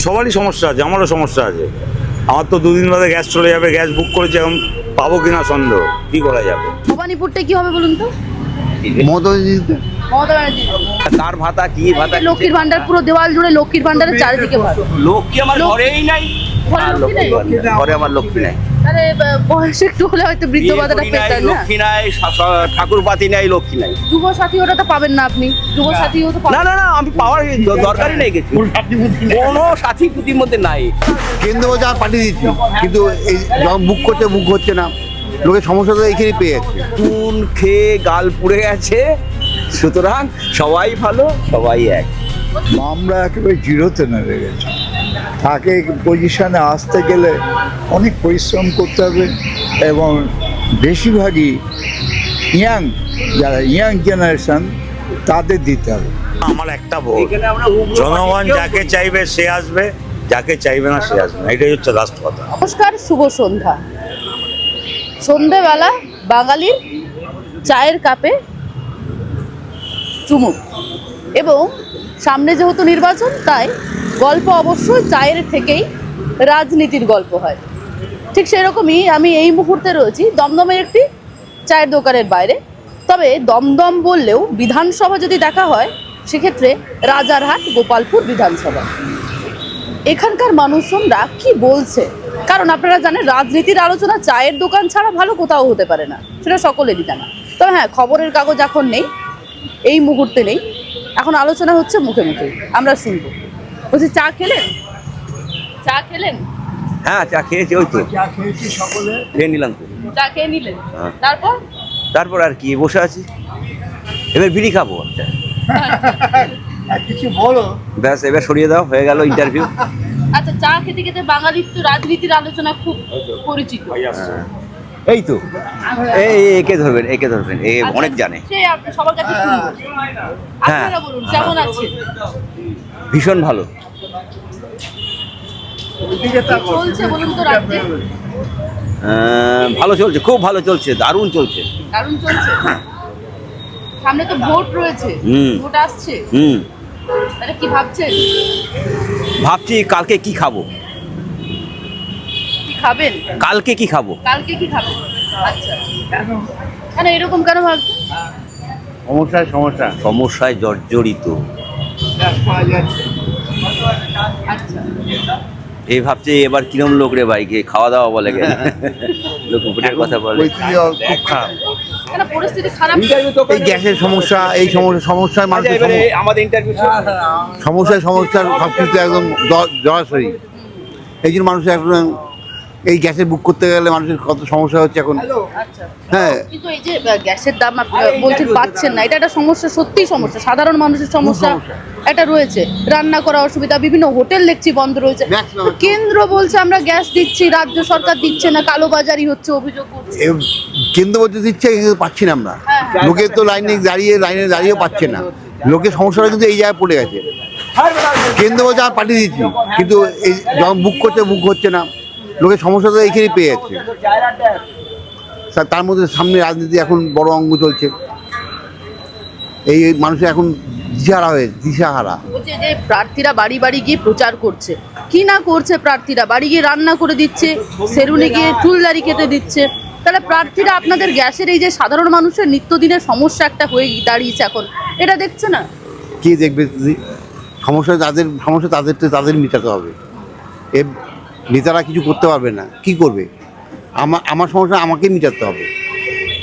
সবারই সমস্যা আছে, আমারও সমস্যা আছে। আমার তো দুদিন বাদে গ্যাস চলে যাবে, গ্যাস বুক করেছি, এখন পাবো কিনা সন্দেহ। কি করা যাবে? ভবানীপুরটা কি হবে বলুন তো? মমতা ব্যানার্জি কার ভাতা কি ভাতা লক্ষ্মীর ভান্ডার, পুরো দেওয়াল জুড়ে লক্ষ্মীর ভান্ডারের চারিদিকে ভাত। লক্ষ্মী আমার ঘরেই নাই। ঘরে লক্ষ্মী নেই? ঘরে আমার লক্ষ্মী নাই। তাহলে বয়স একটু হলে হয়তো বৃদ্ধ ভাতাটা পেতেন না। লক্ষ্মী নাই, ঠাকুর পাতি নাই, লক্ষ্মী নাই। যুব সাথী ওটা তো পাবেন না আপনি, যুব সাথীও তো না পাবেন না না, আমি পাওয়ার দরকারই নেই কিছু। কোনো সাথী পুতির মধ্যে নাই। কেন্দ্র বলছে আর পাঠিয়ে দিচ্ছি, কিন্তু এই যখন বুক করছে বুক হচ্ছে না, লোকের সমস্যা তো এইখানেই পেয়ে যাচ্ছে। চুন খেয়ে গাল পুড়ে গেছে, সুতরাং সবাই ভালো, সবাই এক। আমরা একেবারে জিরোতে নেমে গেছি। তাকে পজিশনে আসতে গেলে অনেক পরিশ্রম করতে হবে এবং বেশিরভাগই যারা ইয়াং জেনারেশন তাদের দিতে হবে। আমার একটা ভোট, জনগণ যাকে চাইবে সে আসবে, যাকে চাইবে না সে আসবে না, এটাই হচ্ছে লাস্ট কথা। নমস্কার, শুভ সন্ধ্যা। সন্ধ্যাবেলা বাঙালির চায়ের কাপে চুমুক, এবং সামনে যেহেতু নির্বাচন, তাই গল্প অবশ্যই চায়ের থেকেই রাজনীতির গল্প হয়। ঠিক সেরকমই আমি এই মুহূর্তে রয়েছি দমদমের একটি চায়ের দোকানের বাইরে। তবে দমদম বললেও বিধানসভা যদি দেখা হয় সেক্ষেত্রে রাজারহাট গোপালপুর বিধানসভা। এখানকার মানুষজনরা কি বলছে, কারণ আপনারা জানেন রাজনীতির আলোচনা চায়ের দোকান ছাড়া ভালো কোথাও হতে পারে না, সেটা সকলেরই জানা। তবে হ্যাঁ, খবরের কাগজ এখন নেই, এই মুহূর্তে নেই, এখন আলোচনা হচ্ছে মুখে মুখে, আমরা শুনবো। বলছি, চা খেলেন? চা খেলেন? হ্যাঁ, চা খেয়েছি, ওই তো খেয়ে নিলাম তো। চা খেয়ে নিলেন, হ্যাঁ। তারপর আর কি, বসে আছি, এবার বিড়ি খাবো। কিছু বলো। ব্যাস, এবার সরিয়ে দাও, হয়ে গেল ইন্টারভিউ। আচ্ছা, চা খেতে খেতে বাঙালির তো রাজনীতির আলোচনা খুব পরিচিত। এই তো, একে ধরবেন, এ অনেক জানে। সে আপনি সবার কাছে শুনবো। আপনারা বলুন, কেমন আছেন? ভীষণ ভালো। কি চলছে বলুন তো রাজ্যে? ভালো চলছে, খুব ভালো চলছে, দারুণ চলছে। দারুণ চলছে। সামনে তো ভোট রয়েছে, ভোট আসছে, তাহলে কি ভাবছেন? ভাবছি কালকে কি খাবো। কি খাবেন? কালকে কি খাবো। কালকে কি খাবেন? আচ্ছা, কেন এরকম কেন ভাবছেন? সমস্যায় জর্জরিত। আচ্ছা, এই ভাবছে এবার কিরম লোক রে ভাই, গিয়ে খাওয়া দাওয়া বলে গেল, লোক উপরের কথা বলে। খুব খারাপ, কেন পরিস্থিতি খারাপ? এই গ্যাসের সমস্যা, এই সমস্যায় মানুষের আমাদের ইন্টারভিউ সমস্যার সব কিছু একদম জড়াশয়ী। এই জন্য মানুষ এখন এই গ্যাসে বুক করতে গেলে মানুষের কত সমস্যা হচ্ছে এখন। আচ্ছা, হ্যাঁ, কিন্তু এই যে গ্যাসের দাম বলছেন পাচ্ছেন না, এটা একটা সমস্যা, সত্যিই সমস্যা, সাধারণ মানুষের সমস্যা এটা রয়েছে। রান্না করা অসুবিধা, বিভিন্ন হোটেল দেখছি বন্ধ রয়েছে। কেন্দ্র বলছে আমরা গ্যাস দিচ্ছি, রাজ্য সরকার দিচ্ছে না, কালোবাজারি হচ্ছে, অভিযোগ করছে। কেন্দ্র বলতে দিচ্ছে, কিন্তু পাচ্ছি না আমরা। লোকে তো লাইনে দাঁড়িয়েও পাচ্ছে না। লোকের সমস্যাটা কিন্তু এই জায়গায় পড়ে গেছে। কেন্দ্র বলছে আর পাঠিয়ে দিচ্ছি, কিন্তু এই যখন বুক করছে বুক হচ্ছে না, লোকের সমস্যা তো এইখানেই পেয়ে যাচ্ছে। তার মধ্যে সামনে রাজনীতি এখন বড় অঙ্গ চলছে, এই মানুষের এখন দিশাহারা। বলছে যে প্রার্থীরা বাড়ি বাড়ি গিয়ে প্রচার করছে, কি না করছে প্রার্থীরা, বাড়ি গিয়ে রান্না করে দিচ্ছে, সেলুনে গিয়ে চুলদাড়ি কেটে দিচ্ছে। তাহলে প্রার্থীরা আপনাদের গ্যাসের এই যে সাধারণ মানুষের নিত্যদিনের সমস্যা একটা হয়ে দাঁড়িয়েছে এখন, এটা দেখছে না? কে দেখবে? সমস্যা তাদের মেটাতে হবে। এ নেতারা কিছু করতে পারবে না, কি করবে? আমার সমস্যা আমাকে মেটাতে হবে,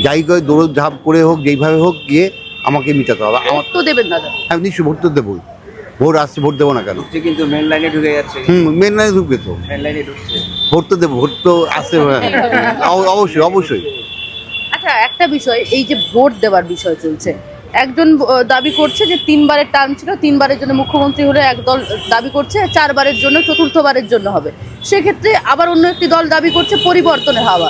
যাই করে দৌড়ঝাঁপ করে হোক, যেইভাবে হোক গিয়ে আমাকে মেটাতে হবে। আমার তো দেবেন দাদা? আমি নিশ্চয়ই ভোট তো দেবই, ভোট আসছে, ভোট দেবো না কেন? কিন্তু মেন লাইনে ঢুকে যাচ্ছে। মেন লাইনে ঢুকবে তো, মেন লাইনে ঢুকছে, ভোট তো দেবো, ভোট তো আসছে। অবশ্যই। আচ্ছা, একটা বিষয়, এই যে ভোট দেওয়ার বিষয় চলছে, একজন দাবি করছে যে 3বারের টার্ম ছিল, 3বারের জন্য মুখ্যমন্ত্রী হলে, একদল দাবি করছে 4বারের জন্য, 4র্থবারের জন্য হবে। সেক্ষেত্রে আবার অন্য একটি দল দাবি করছে পরিবর্তনের হাওয়া।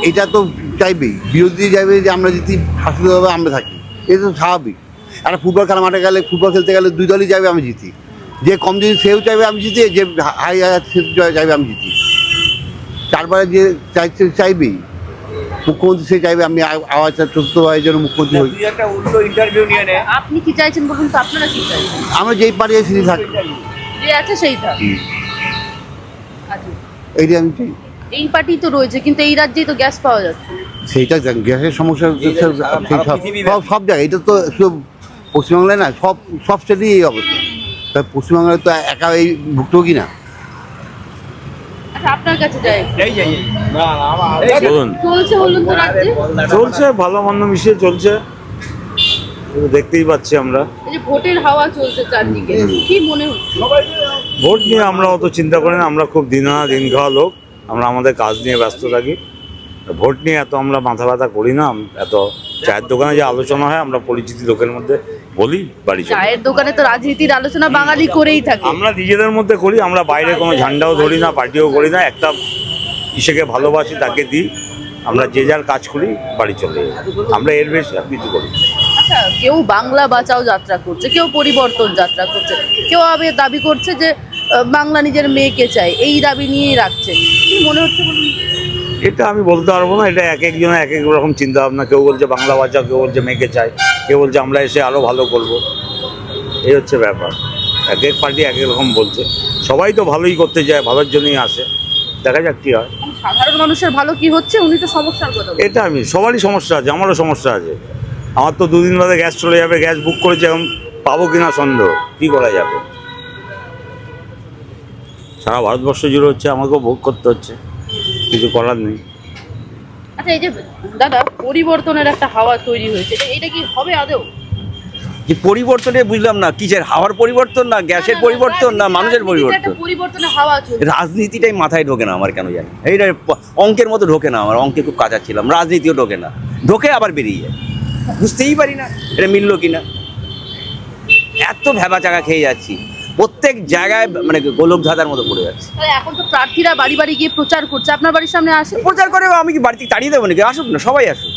এইটা তো চাইবেই, বিরোধী চাইবে যে আমরা যদি শাসিতভাবে আমরা থাকি, এটা তো স্বাভাবিক। একটা ফুটবল খেলা মাঠে গেলে, ফুটবল খেলতে গেলে দুই দলই চাইবে আমি জিতি, যে কম জিতি সেও চাইবে আমি জিতি, যে হাই সে চাইবে আমি জিতি। 4বারে যে চাইবেই মুখ্যমন্ত্রী, সে চাইবে আমি আবার 4র্থবারের জন্য মুখ্যমন্ত্রী হই। একটা উল্টো ইন্টারভিউ নিয়ে নে। আপনি কি চাইছেন বলুন তো? আপনারা কি চাইছেন? আমরা যেই পারি সেটি থাকি। যে আছে সেইটা। আচ্ছা, এইটা আমি চাই। এই পার্টি তো রয়েছে, কিন্তু এই রাজ্যেই তো গ্যাস পাওয়া যাচ্ছে। সেইটা গ্যাসের সমস্যা সব জায়গায়, এটা তো শুধু পশ্চিমবাংলায় না, সব স্টেটেই এই অবস্থা। তা পশ্চিমবাংলায় তো একা এই ভুক্তভোগী না। আচ্ছা, আপনার কাছে যাই, বলুন। চলছে বলুন তো রাজ্যে? চলছে, ভালো মন্দ মিশিয়ে চলছে, দেখতেই পাচ্ছি আমরা। এই যে ভোটের হাওয়া চলছে চারদিকে, কি মনে হচ্ছে? ভোট নিয়ে আমরা অত চিন্তা করি না, আমরা খুব দিন খাওয়া লোক, আমরা আমাদের কাজ নিয়ে ব্যস্ত থাকি। ভোট নিয়ে এত আমরা মাথা ব্যথা করি না। এত চায়ের দোকানে যে আলোচনা হয় আমরা পরিচিতি লোকের মধ্যে বলি, বাড়ি চলে। চায়ের দোকানে তো রাজনীতির আলোচনা বাঙালি করেই থাকে। আমরা নিজেদের মধ্যে করি, আমরা বাইরে কোনো ঝান্ডাও ধরি না, পার্টিও করি না। একটা ইসেকে ভালোবাসি, তাকে দিই, আমরা যে যার কাজ করি, বাড়ি চলে যাই। আমরা এর বেশি আর কিছু করি না। আচ্ছা, কেউ বাংলা বাঁচাও যাত্রা করছে, কেউ পরিবর্তন যাত্রা করছে, কেউ আবার দাবি করছে যে বাংলা নিজের মেয়েকে চাই, এই দাবি নিয়েই রাখছে। কি মনে হচ্ছে বলুন? এটা আমি বলতে পারবো না, এটা এক একজনের এক এক রকম চিন্তা ভাবনা। কেউ বলছে বাংলা বাঁচাও, কেউ বলছে মেয়েকে চাই, কেউ বলছে আমরা এসে আরও ভালো করব। এই হচ্ছে ব্যাপার, এক এক পার্টি এক এক রকম বলছে। সবাই তো ভালোই করতে চায়, ভালোর জন্যই আসে, দেখা যাক কী হয়। সাধারণ মানুষের ভালো কি হচ্ছে, উনি তো সমস্যার কথা বলছেন। এটা সবারই সমস্যা আছে, আমারও সমস্যা আছে। আমার তো দুদিন বাদে গ্যাস চলে যাবে, গ্যাস বুক করেছি, এখন পাবো কিনা সন্দেহ। কী করা যাবে? সারা ভারতবর্ষ জুড়ে হচ্ছে, আমাকেও ভোগ করতে হচ্ছে, কিছু করার নেই। আচ্ছা, এই যে দাদা পরিবর্তনের একটা হাওয়া তৈরি হয়েছে, এটা কি হবে আদৌ? কি পরিবর্তনে বুঝলাম না, কিসের হাওয়ার পরিবর্তন, না গ্যাসের পরিবর্তন, না মানুষের পরিবর্তন? পরিবর্তনের হাওয়া চলছে। রাজনীতিটাই মাথায় ঢোকে না আমার, কেন জানি। এইটা অঙ্কের মতো ঢোকে না আমার, অঙ্কে খুব কাঁচা ছিলাম। রাজনীতিও ঢোকে না, ঢোকে আবার বেরিয়ে যায়, বুঝতেই পারি না এটা মিললো কিনা। এত ভেবা চাকা খেয়ে যাচ্ছি, প্রত্যেক জায়গায় মানে গোলক ধাঁধার মতো পড়ে যাচ্ছে। তাহলে এখন তো প্রার্থীরা বাড়ি বাড়ি গিয়ে প্রচার করছে, আপনার বাড়ির সামনে আসে। প্রচার করে আমি কি বাড়িতে তাড়িয়ে দেবো নাকি? আসুক না, সবাই আসুক,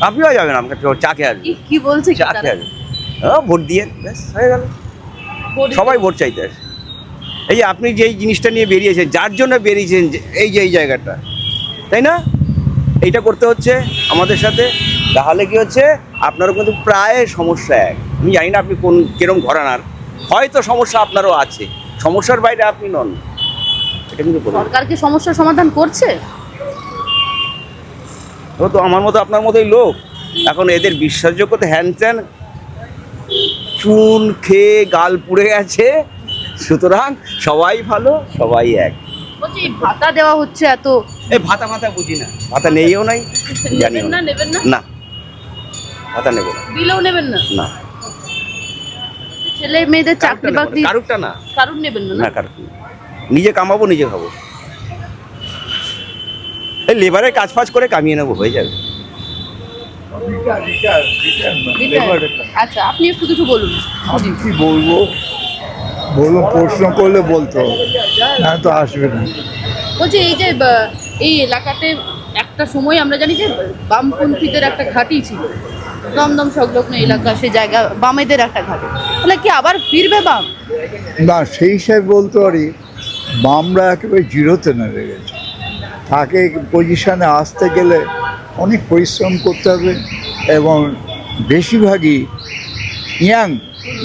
আপনিও যাবেন আমাকে চা খেয়ে আসবেন। কি বলছে কি চা তারা? খেয়ে আসবেন, ভোট দিয়ে ব্যাস হয়ে গেল। সবাই ভোট চাইতে আসে। এই যে আপনি যেই জিনিসটা নিয়ে বেরিয়েছেন, যার জন্য বেরিয়েছেন, এই যে এই জায়গাটা, তাই না? এইটা করতে হচ্ছে আমাদের সাথে। তাহলে কি হচ্ছে, আপনারও কিন্তু প্রায় সমস্যা এক। আমি জানি না আপনি কোন কিরম ঘরানার, হয়তো সমস্যা আপনারও আছে, সমস্যার বাইরে আপনি নন। এটা কিন্তু বলুন। সরকার কি সমস্যার সমাধান করছে? ও তো আমার মতো আপনার মতোই লোক, এখন এদের বিশ্বাসযোগ্যতা হ্যান ত্যান চুন খেয়ে গাল পুড়ে গেছে। সুতরাং সবাই ভালো, সবাই এক। বলছি এই ভাতা দেওয়া হচ্ছে এত, এই ভাতা বুঝি না, ভাতা নেইও নাই, জানিও নেবেন না? নেবেন না? না, ভাতা নেব না। দিলেও নেবেন না? না, ছেলে মেয়েদের চাকরি বাকরি কারুরটা না, কারণ নেবেন না? না কারুর না। নিজে কামাবো, নিজে খাবো। এই লেবারের কাজ ফাজ করে কামিয়ে নেবো, হয়ে যাবে। আচ্ছা, আপনি একটু কিছু বলুন। আমি কি বলবো, প্রশ্ন করলে বলতে হবে, না তো আসবে না। বলছি এই যে এই এলাকাতে একটা সময় আমরা জানি যে বামপন্থীদের একটা ঘাঁটি ছিল, দমদম সংলগ্ন এলাকা, সে জায়গা বামেদের একটা ঘাঁটি, তাহলে কি আবার ফিরবে বাম? না, সেই হিসাবে বলতে পারি বামরা একেবারে জিরোতে নেমে গেছে। তাকে পজিশনে আসতে গেলে অনেক পরিশ্রম করতে হবে, এবং বেশিরভাগই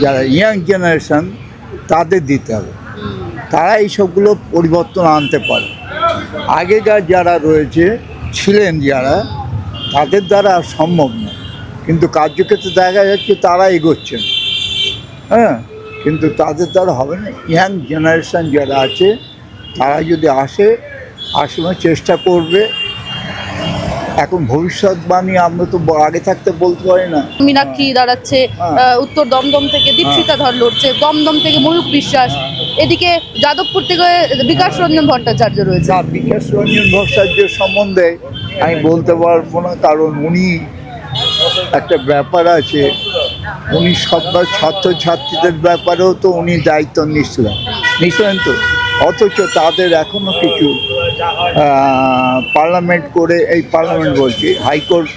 যারা ইয়াং জেনারেশন তাদের দিতে হবে। তারা এইসবগুলো পরিবর্তন আনতে পারে। আগেকার যারা ছিলেন যারা, তাদের দ্বারা আর সম্ভব না। কিন্তু কার্যক্ষেত্রে দেখা যাচ্ছে তারা এগোচ্ছেন, হ্যাঁ, কিন্তু তাদের দ্বারা হবে না। ইয়াং জেনারেশন যারা আছে তারা যদি আসার চেষ্টা করবে। এখন ভবিষ্যৎবাণী আমরা তো আগে থাকতে বলতে পারি না। মীনাক্ষী দাঁড়াচ্ছে, উত্তর দমদম থেকে দীপশিতা ধর লড়ছে, দমদম থেকে ময়ূক বিশ্বাস, এদিকে যাদবপুর থেকে বিকাশ রঞ্জন ভট্টাচার্য রয়েছে। না, বিকাশ রঞ্জন ভট্টাচার্য সম্বন্ধে আমি বলতে পারবো না, কারণ উনি একটা ব্যাপার আছে, উনি সবার ছাত্রছাত্রীদের ব্যাপারেও তো উনি দায়িত্ব নিছিলেন তো। অথচ তাদের এখনও কিছু পার্লামেন্ট বলছি, হাইকোর্ট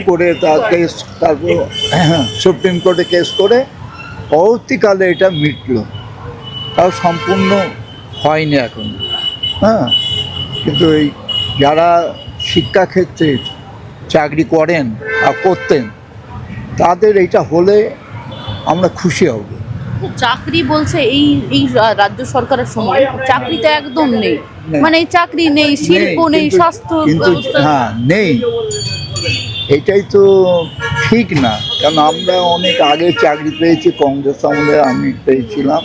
করে তার কেস, তারপর সুপ্রিম কোর্টে কেস করে পরবর্তীকালে এটা মিটলো, তাও সম্পূর্ণ হয়নি এখন। হ্যাঁ, কিন্তু এই যারা শিক্ষাক্ষেত্রে চাকরি করেন আর করতেন, তাদের এটা হলে আমরা খুশি হব। চাকরি বলছে এই এই রাজ্য সরকারের সময় চাকরি তো একদম নেই, নেই। মানে এই চাকরি নেই, শিল্প নেই, কিন্তু- স্বাস্থ্য কিন্তু ব্যবস্থা হ্যাঁ নেই, এটাই তো ঠিক না। কারণ আমরা অনেক আগে চাকরি পেয়েছি, কংগ্রেস আমলে আমি পেয়েছিলাম,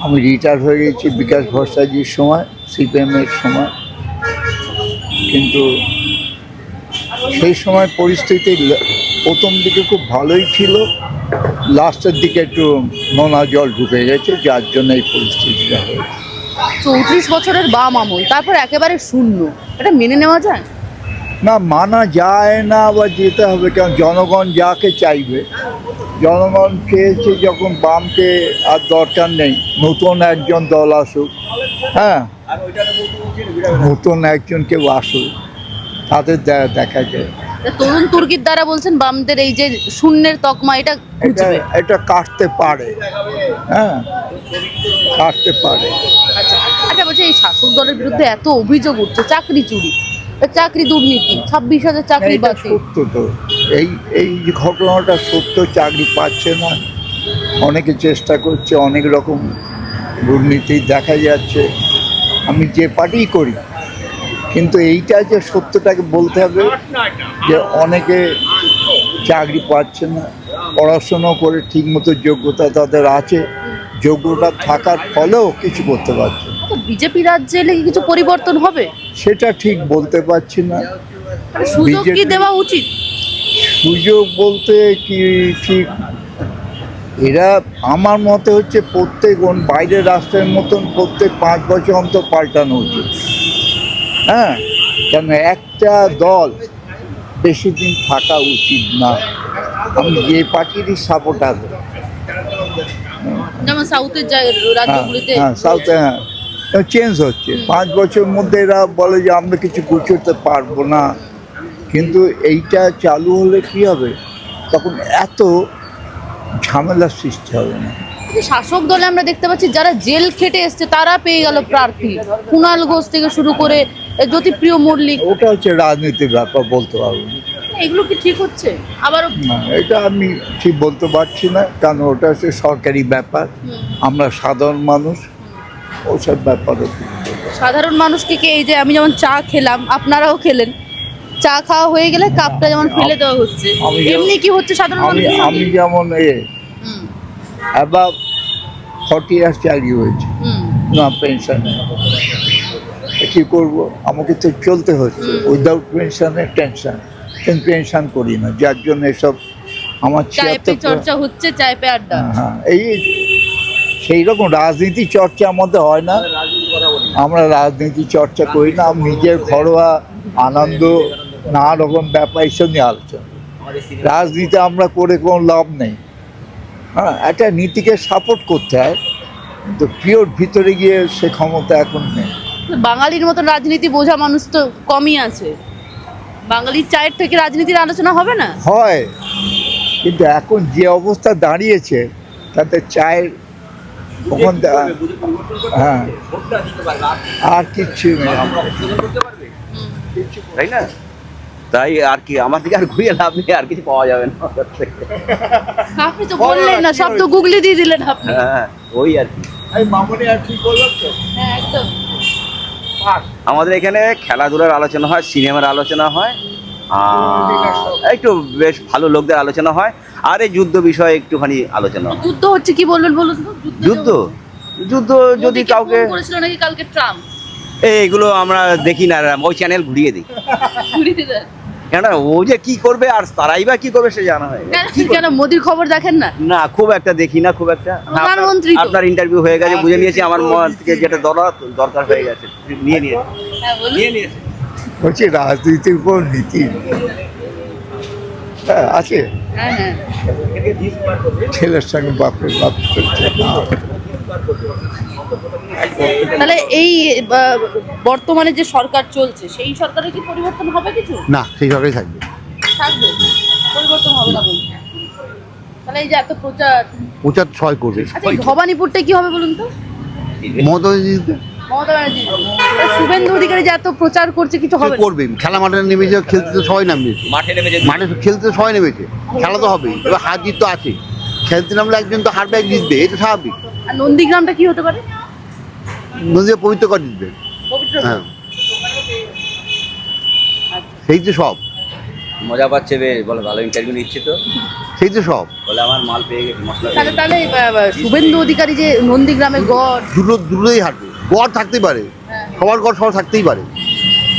আমি রিটায়ার হয়ে গেছি বিকাশ ভট্টাচার্যের সময়, সিপিএমের সময়। কিন্তু সেই সময় পরিস্থিতি প্রথম দিকে খুব ভালোই ছিল, লাস্টের দিকে একটু নোনা জল ঢুকে গেছে, যার জন্য এই পরিস্থিতিটা হয়েছে। 34 বছরের বাম আমল, তারপর একেবারে শূন্য, এটা মেনে নেওয়া যায়? না, মানা যায় না, আবার যেতে হবে, কারণ জনগণ যাকে চাইবে, জনগণ চেয়েছে যখন বামকে আর দরকার নেই, নতুন একজন দল আসুক, হ্যাঁ নতুন একজন কেউ আসুক, তাদের দেখা যায়। তা তরুণ তুর্কির দ্বারা বলছেন বামদের এই যে শূন্যের তকমা এটা এটা ঘুচবে। এটা কাটতে পারে, হ্যাঁ কাটতে পারে। আচ্ছা বলছি, এই শাসক দলের বিরুদ্ধে এত অভিযোগ উঠছে, চাকরি চুরি, চাকরি দুর্নীতি, 26,000 চাকরি এটা বাতিল, সত্য তো, এই এই যে ঘটনাটা সত্য, চাকরি পাচ্ছে না, অনেকে চেষ্টা করছে, অনেক রকম দুর্নীতি দেখা যাচ্ছে। আমি যে পার্টি করি, কিন্তু এইটা যে সত্যটাকে বলতে হবে যে অনেকে চাকরি পাচ্ছে না, পড়াশুনো করে ঠিকমতো যোগ্যতা তাদের আছে, যোগ্যতা থাকার ফলেও কিছু করতে পারছে না। তো বিজেপি রাজ্যে এলে কি কিছু পরিবর্তন হবে? সেটা ঠিক বলতে পারছি না। মানে সুযোগ কি BJP দেওয়া উচিত? সুযোগ বলতে কি, ঠিক এরা আমার মতে হচ্ছে প্রত্যেক বাইরের রাষ্ট্রের মতন প্রত্যেক 5 বছর অন্তর পাল্টানো উচিত, হ্যাঁ, কেন একটা দল বেশি দিন থাকা উচিত না। আমি যে পার্টিরই সাপোর্টার, যেমন সাউথের রাজ্যগুলিতে হ্যাঁ সাউথে চেঞ্জ হচ্ছে, 5 বছরের মধ্যে এরা বলে যে আমরা কিছু গুছোতে পারবো না, কিন্তু এইটা চালু হলে কি হবে, তখন এত ঝামেলার সৃষ্টি হবে না। যে শাসক দলে আমরা দেখতে পাচ্ছি যারা জেল খেটে এসছে তারা পেয়ে গেল প্রার্থী, কুণাল ঘোষ থেকে শুরু করে জ্যোতিপ্রিয় মল্লিক, ওটা হচ্ছে রাজনীতির ব্যাপার, বলতে পারবো না। এগুলো কি ঠিক হচ্ছে? আবারও না, এটা আমি ঠিক বলতে পারছি না, কারণ ওটা হচ্ছে সরকারি ব্যাপার, আমরা সাধারণ মানুষ, ওসব ব্যাপারে সাধারণ মানুষকে কে, এই যে আমি যেমন চা খেলাম, আপনারাও খেলেন, চা খাওয়া হয়ে গেলে কাপটা যেমন ফেলে দেওয়া হচ্ছে, আমি যেমন- এমনি কি হচ্ছে সাধারণ আমি মানুষের আমি সঙ্গে? যেমন হুম, অ্যাবাভ 40 ইয়ার্স চাকরি হয়েছে, হুম, না পেনশনে, কী করবো, আমাকে তো চলতে হচ্ছে, উইদাউট পেনশনে টেনশন, কিন্তু পেনশন করি না, যার জন্য এসব আমার চায়ে পে 76 চর্চা হচ্ছে, চায়ে পে আড্ডা। হ্যাঁ, এই সেই রকম রাজনীতি চর্চা আমাদের হয় না, আমরা রাজনীতি চর্চা করি না, আমি নিজের ঘরোয়া আনন্দ, নানা রকম ব্যাপার এইসব নিয়ে আলোচনা। রাজনীতি আমরা করে কোনো লাভ নেই, হ্যাঁ একটা নীতিকে সাপোর্ট করতে হয়, কিন্তু পিওর ভিতরে গিয়ে সে ক্ষমতা এখন নেই। বাঙালির মতো রাজনীতি বোঝা মানুষ তো কমই আছে, বাঙালির চায়ের থেকে রাজনীতির আলোচনা হবে না? হয়, কিন্তু এখন যে অবস্থা দাঁড়িয়েছে তাতে চায়ের ওখান হ্যাঁ আর কিচ্ছু নেই। তাই না? তাই আর কি, আমার দিকে আর ঘুরিয়ে লাভ নেই, আর কিছু পাওয়া যাবে না। আপনি তো বললেন না, সব তো গুগলি দিয়ে দিলেন আপনি। হ্যাঁ, ওই আর কি। মামনি আর কি করলাম তো, হ্যাঁ একদম। আমাদের এখানে খেলাধুলার আলোচনা হয়, সিনেমার আলোচনা হয়, আর একটু বেশ ভালো লোকদের আলোচনা হয়, আর এই যুদ্ধ বিষয়ে একটুখানি আলোচনা হয়। যুদ্ধ হচ্ছে কি বলবেন বলুন তো? যুদ্ধ যুদ্ধ যদি মোদিকে কাউকে ফোন করেছিল নাকি কালকে ট্রাম্প? এইগুলো আমরা দেখি না, ওই চ্যানেল ঘুরিয়ে দিই, ঘুরিয়ে দেন। কেন ও যে কি করবে আর তারাই বা কি করবে সে জানা হয় না। কেন মোদির খবর দেখেন না? না, খুব একটা দেখি না, খুব একটা। হ্যাঁ, প্রধানমন্ত্রী তো। আপনার ইন্টারভিউ হয়ে গেছে, বুঝে নিয়েছি, আমার মন থেকে যেটা দরকার হয়ে গেছে নিয়ে নিয়েছে, হ্যাঁ বলুন। নিয়ে নিয়েছে। হচ্ছে রাজনীতির উপর নীতি, হ্যাঁ আছে, হ্যাঁ হ্যাঁ। ছেলের সঙ্গে বাপের বাপ চলছে না। তাহলে এই বর্তমানে যে সরকার চলছে সেই সরকারের কি পরিবর্তন হবে কিছু? না, সেইভাবেই থাকবে। থাকবে, পরিবর্তন হবে না বলছে। তাহলে এই যে এত প্রচার, প্রচার ছয় করবে আচ্ছা এই ভবানীপুরটা কি হবে বলুন তো? মমতা ব্যানার্জি মমতা ব্যানার্জি, শুভেন্দু অধিকারী যে এত প্রচার করছে, কিছু হবে না? করবে, খেলা মাঠে নেমেছে, খেলতে তো সবাই নামবে, মাঠে নেমেছে, মাঠে খেলতে তো সবাই নেমেছে, খেলা তো হবে, এবার হার জিত তো আছে, খেলতে নামলে একজন তো হারবে, এক জিতবে, এটা স্বাভাবিক। আর নন্দীগ্রামটা কি হতে পারে? নদীতে পবিত্র করে জিতবে। পবিত্র হ্যাঁ, সেই তো সব, মজা পাচ্ছে বেশ, বলে ভালো ইন্টারভিউ নিচ্ছে তো, সেই তো সব। বলে আমার মাল পেয়ে গেছে, মশলা তাহলে তাহলে শুভেন্দু অধিকারী যে নন্দীগ্রামের গড়, দুটোই হারবে। গড় থাকতেই পারে, সবার গড় সবার থাকতেই পারে।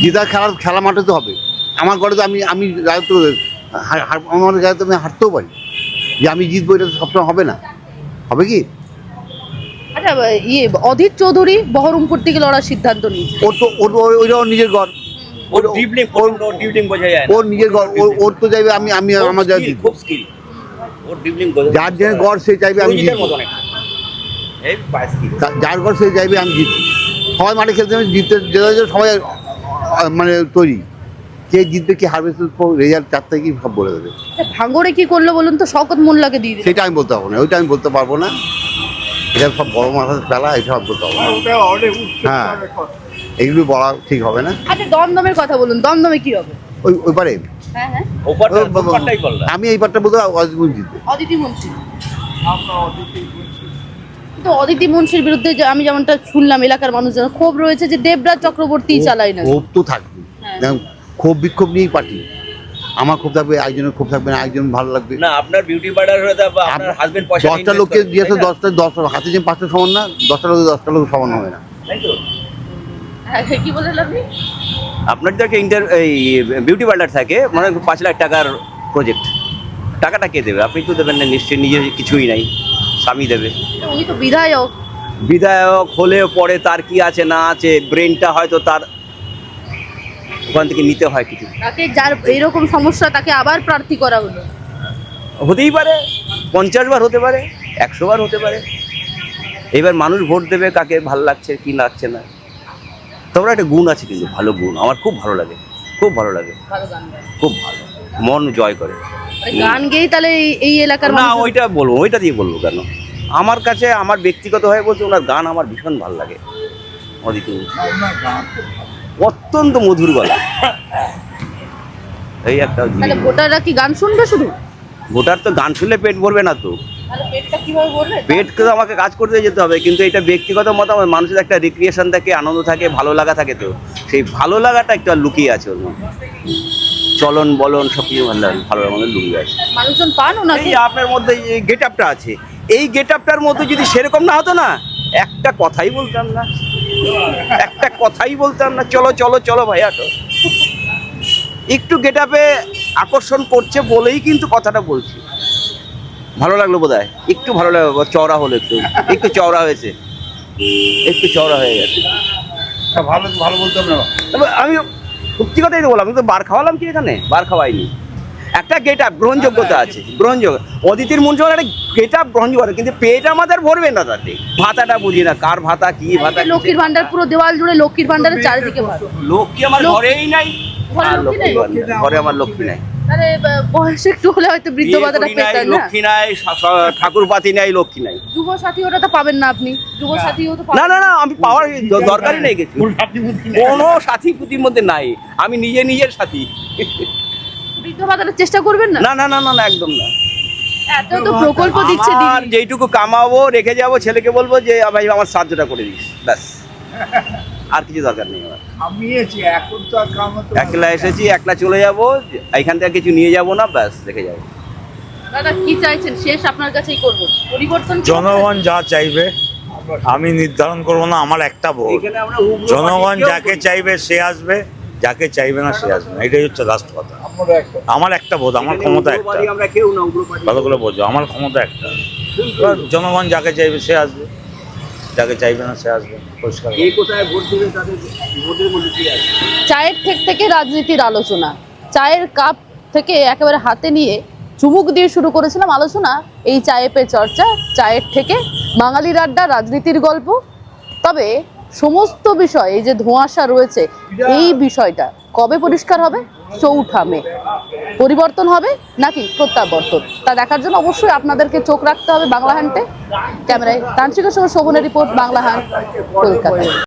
জেতার খেলা মাঠে তো হবে। আমার গড়ে তো আমি রায়ত্ব, আমার গায়ে তো আমি হারতেও পারি, যে আমি জিতবো এটা তো সবসময় হবে না। হবে কি? আচ্ছা অধীর চৌধুরী বহরমপুর থেকে লড়ার সিদ্ধান্ত নিয়েছে। ওইটাও নিজের গড়, ওর ডিবলিং ডিবলিং বোঝা যায় না, ওর নিজের গড়, ওর তো চাইবে আমি আমার যা জিতবো। খুব স্কিল, ওর ডিবলিং বোঝা যার যে গড় সে চাইবে আমি রঞ্জিতের জিতবো। মতন একটা এই পাঁচ স্কিল। যার গড় সে চাইবে আমি জিতবো। সবাই মাঠে খেলতে হবে, জিততে যেতে সবাই মানে তৈরি। কে জিতবে কি হারবে রেজাল্ট 4 তারিখই সব বলে দেবে। ভাঙড়ে কি করলো বলুন তো? শওকত মোল্লাকে দিয়ে দিল। সেটা আমি বলতে পারবো না, ওইটা আমি বলতে পারবো না। এটা সব বড় মাথার খেলা, এটা সব বলতে পারবো না। হ্যাঁ, এগুলো বলা ঠিক হবে না। আচ্ছা দমদমের কথা বলুন, দমদমে কি হবে? ওই পারে হ্যাঁ হ্যাঁ, ওপারটাই বললাম। আমি এই পারটা বলতে অজিত জিতবে। অদিতি মুন্সি। কিন্তু অদিতি মুন্সির বিরুদ্ধে আমি যেমনটা শুনলাম, এলাকার মানুষজন ক্ষোভ রয়েছে যে দেবরাজ চক্রবর্তী চালায় না। ক্ষোভ তো থাকবে, হ্যাঁ। ক্ষোভ বিক্ষোভ নিয়েই পার্টি। আমার ক্ষোভ থাকবে, একজনের ক্ষোভ থাকবে না, একজন ভালো লাগবে। না আপনার বিউটি পার্লার হয়ে বা আপনার হাজবেন্ড পয়সা 10টা লোককে দিয়েছে, 10 হাতে যে 5টা সমান না, 10টা লোক 10টা লোক সমান হয় না। তাই তো? হ্যাঁ, কি বললেন আপনি? আপনার যাকে এই বিউটি পার্লার থাকে, মানে 5 লাখ টাকার প্রজেক্ট, টাকাটা কে দেবে? আপনি তো দেবেন না নিশ্চয়ই, নিজে কিছুই নাই, স্বামী দেবে। উনি তো বিধায়ক। বিধায়ক হলেও পরে তার কি আছে না আছে, ব্রেনটা হয়তো তার ওখান থেকে নিতে হয় কিছু। তাকে যার এইরকম সমস্যা তাকে আবার প্রার্থী করা হলো। হতেই পারে, 50 বার হতে পারে, 100 বার হতে পারে। এবার মানুষ ভোট দেবে কাকে ভালো লাগছে কি লাগছে না। তোমরা একটা গুণ আছে, কিন্তু ভালো গুণ, আমার খুব ভালো লাগে, খুব ভালো লাগে, ভালো গান গায়। খুব ভালো, মন জয় করে। মানে গান গেয়েই তাহলে এই এলাকার না মানুষ। ওইটা বলবো, ওইটা দিয়ে বলবো কেন? আমার কাছে, আমার ব্যক্তিগতভাবে বলতে, ওনার গান আমার ভীষণ ভালো লাগে। অদিতি অত্যন্ত মধুর গলা, এই একটা তাহলে ভোটাররা কি গান শুনবে শুধু? ভোটার তো গান শুনলে পেট ভরবে না তো, তাহলে পেটটা কিভাবে ভরবে? পেটকে তো আমাকে কাজ করতে যেতে হবে। কিন্তু এটা ব্যক্তিগত মতামত, মানুষের একটা রিক্রিয়েশন থাকে, আনন্দ থাকে, ভালো লাগা থাকে, তো সেই ভালো লাগাটা একটু আর লুকিয়ে আছে ওর মধ্যে। চলন বলন সব কিছু ভালো মধ্যে লুকিয়ে আছে। মানুষজন পান ওনাকে? এই আপনার মধ্যে যে গেট আপটা আছে, এই গেট আপটার মধ্যে যদি সেরকম না হতো না, একটা কথাই বলতাম না, একটা কথাই বলতাম না। চলো চলো চলো ভাইয়া, তো একটু গেট আপে আকর্ষণ করছে বলেই কিন্তু কথাটা বলছি। ভালো লাগলো বোধহয়, একটু ভালো লাগলো, চওড়া হলো, একটু একটু চওড়া হয়েছে, একটু চওড়া হয়ে গেছে। ভালো ভালো বলতাম না। তবে আমি সত্যি কথাই তো বললাম, আমি তো বার খাওয়ালাম কি এখানে? বার খাওয়াইনি। একটা গেট আপ গ্রহণযোগ্যতা আছে, গ্রহণযোগ্য। অদিতির মঞ্চ একটা গেট আপ গ্রহণযোগ্য, কিন্তু পেট আমাদের ভরবে না তাতে। ভাতাটা বুঝি না, কার ভাতা কি ভাতা। লক্ষ্মীর ভান্ডার, পুরো দেওয়াল জুড়ে লক্ষ্মীর ভান্ডারের চারিদিকে ভাত। লক্ষ্মী আমার ঘরেই নাই, ঘরে আর লক্ষ্মী নেই? ঘরে আমার লক্ষ্মী নাই। তাহলে বয়স একটু হলে হয়তো বৃদ্ধ বিয়ে ভাতাটা করি নাই, পেতেন না? লক্ষ্মী নাই, ঠাকুর পাতি নাই, লক্ষ্মী নাই। যুব সাথী ওটা তো পাবেন না আপনি, যুব সাথীও তো না পাবেন না না, আমি পাওয়ার দরকারই নেই কিছু, কোনো সাথী পুতির মধ্যে নাই, আমি নিজের সাথী। বৃদ্ধ ভাতাটা চেষ্টা করবেন না? না না না না না, একদম না। এত তো প্রকল্প দিচ্ছে আর দিদি। যেইটুকু কামাবো রেখে যাবো, ছেলেকে বলবো যে ভাই আমার সাহায্যটা করে দিস, ব্যাস, আর কিছু দরকার নেই আমার। আমি এখন তো আর কামাতে একলা এসেছি, একলা চলে যাবো, এইখান থেকে কিছু নিয়ে যাবো না, ব্যাস রেখে যাবো। দাদা কি চাইছেন? শেষ আপনার কাছেই করবো, পরিবর্তন কি? জনগণ যা চাইবে আমি নির্ধারণ করবো না, আমার একটা ভোট। এখানে আমরা জনগণ যাকে চাইবে সে আসবে, যাকে চাইবে না সে আসবে না, এটাই হচ্ছে লাস্ট কথা। আমার একটা ভোট, আমার ক্ষমতা একটা। আমরা কেউ না উগ্রবাদী। ভালো করে বোঝো, আমার ক্ষমতা একটা। এবার জনগণ যাকে চাইবে সে আসবে, যাকে চাইবে না সে আসবে, পরিষ্কার। কে কোথায় ভোট দেবে তাদের ভোটের মধ্যে কি আছে? চায়ের ঠেক থেকে রাজনীতির আলোচনা, চায়ের কাপ থেকে একেবারে হাতে নিয়ে চুমুক দিয়ে শুরু করেছিলাম আলোচনা। এই চায়ে পে চর্চা, চায়ের থেকে বাঙালির আড্ডা, রাজনীতির গল্প। তবে সমস্ত বিষয়, এই যে ধোঁয়াশা রয়েছে, এই বিষয়টা কবে পরিষ্কার হবে? 4 মে। পরিবর্তন হবে নাকি প্রত্যাবর্তন, তা দেখার জন্য অবশ্যই আপনাদেরকে চোখ রাখতে হবে বাংলা হ্যান্টে। ক্যামেরায় তান্ত্রিকের সঙ্গে শোভনের রিপোর্ট, বাংলা হ্যান্ট, কলকাতা।